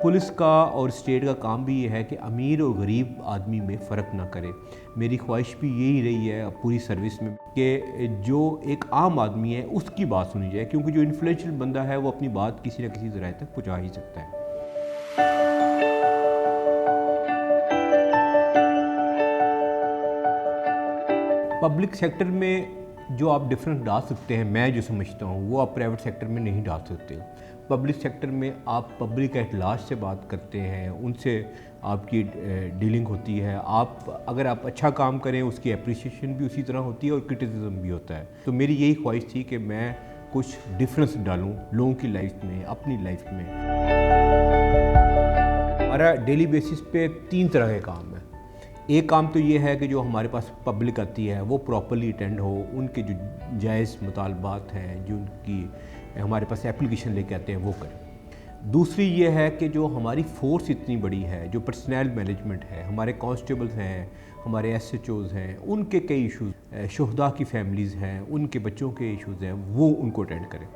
Police का और state का काम भी ये है कि अमीर और गरीब आदमी में फ़र्क ना करे। मेरी ख्वाहिश भी यही रही है पूरी सर्विस में कि जो एक आम आदमी है उसकी बात सुनी जाए, क्योंकि जो इन्फ्लुएंशियल बंदा है वो अपनी बात किसी न किसी ज़राए तक पहुँचा ही सकता है। पब्लिक सेक्टर में जो आप डिफरेंस डाल सकते हैं, मैं जो समझता हूँ, वो आप प्राइवेट सेक्टर में नहीं डाल सकते। पब्लिक सेक्टर में आप पब्लिक एट लार्ज से बात करते हैं, उनसे आपकी डीलिंग होती है। अगर आप अच्छा काम करें उसकी अप्रिसिएशन भी उसी तरह होती है और क्रिटिसिज्म भी होता है। तो मेरी यही ख्वाहिश थी कि मैं कुछ डिफरेंस डालूं लोगों की लाइफ में, अपनी लाइफ में। हमारा डेली बेसिस पे 3 तरह के काम है। एक काम तो ये है कि जो हमारे पास पब्लिक आती है वो प्रॉपर्ली अटेंड हो, उनके जो जायज़ मुतालबात हैं, जो उनकी हमारे पास एप्लीकेशन लेके आते हैं वो करें। दूसरी ये है कि जो हमारी फ़ोर्स इतनी बड़ी है, जो पर्सनल मैनेजमेंट है, हमारे कांस्टेबल्स हैं, हमारे SHOs हैं, उनके कई इशूज़, शुहदा की फैमिलीज़ हैं, उनके बच्चों के इशूज़ हैं, वो उनको अटेंड करें।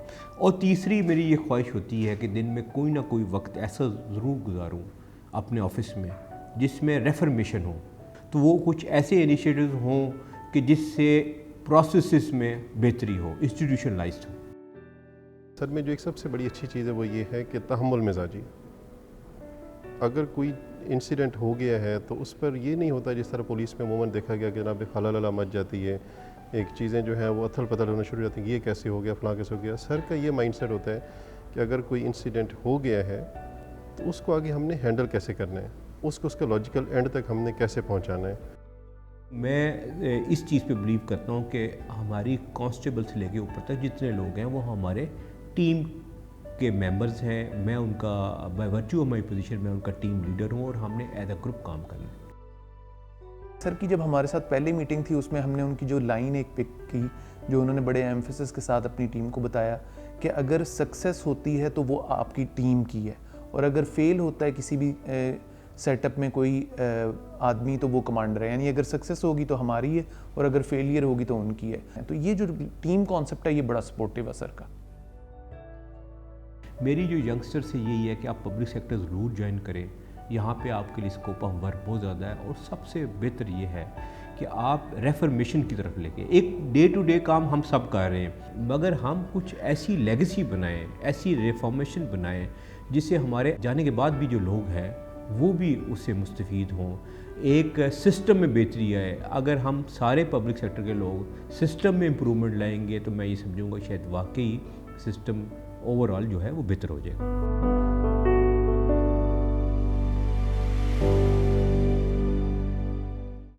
और तीसरी मेरी ये ख्वाहिश होती है कि दिन में कोई ना कोई वक्त ऐसा ज़रूर गुजारूँ अपने ऑफिस में जिसमें रेफर्मेशन हो। तो वो कुछ ऐसे इनिशिएटिव्स हों कि जिससे प्रोसेसेस में बेहतरी हो, इंस्टीट्यूशनलाइज्ड हो। सर में जो एक सबसे बड़ी अच्छी चीज़ है वो ये है कि तहम्मुल मिजाजी। अगर कोई इंसिडेंट हो गया है तो उस पर ये नहीं होता जिस तरह पुलिस में अमूमन देखा गया कि जनाब खला लला मच जाती है, एक चीज़ें जो हैं वो अथल पथल होना शुरू हो जाती हैं, ये कैसे हो गया, फलां कैसे हो गया। सर का ये माइंडसेट होता है कि अगर कोई इंसिडेंट हो गया है तो उसको आगे हमने हैंडल कैसे करना है, उसको उसके लॉजिकल एंड तक हमने कैसे पहुंचाना है। मैं इस चीज़ पे बिलीव करता हूँ कि हमारी कांस्टेबल से लेके ऊपर तक जितने लोग हैं वो हमारे टीम के मेंबर्स हैं। मैं उनका by virtue of my position में उनका टीम लीडर हूँ और हमने एज अ ग्रुप काम करना है। सर की जब हमारे साथ पहली मीटिंग थी उसमें हमने उनकी जो लाइन एक पिक की, जो उन्होंने बड़े एम्फेसिस के साथ अपनी टीम को बताया कि अगर सक्सेस होती है तो वो आपकी टीम की है, और अगर फेल होता है किसी भी सेटअप में कोई आदमी तो वो कमांडर है। यानी अगर सक्सेस होगी तो हमारी है और अगर फेलियर होगी तो उनकी है। तो ये जो टीम कॉन्सेप्ट है ये बड़ा सपोर्टिव है सर का। मेरी जो यंगस्टर से यही है कि आप पब्लिक सेक्टर ज़रूर ज्वाइन करें। यहाँ पे आपके लिए स्कोप ऑफ वर्क बहुत ज़्यादा है और सबसे बेहतर ये है कि आप रेफर्मेशन की तरफ लेके एक डे टू डे काम हम सब कर रहे हैं, मगर हम कुछ ऐसी लेगेसी बनाएं, ऐसी रिफॉर्मेशन बनाएं जिससे हमारे जाने के बाद भी जो लोग हैं वो भी उससे मुस्तफ़ीद हों, एक सिस्टम में बेहतरी आए। अगर हम सारे पब्लिक सेक्टर के लोग सिस्टम में इम्प्रूवमेंट लाएंगे तो मैं ये समझूंगा शायद वाकई सिस्टम ओवरऑल जो है वो बेहतर हो जाएगा।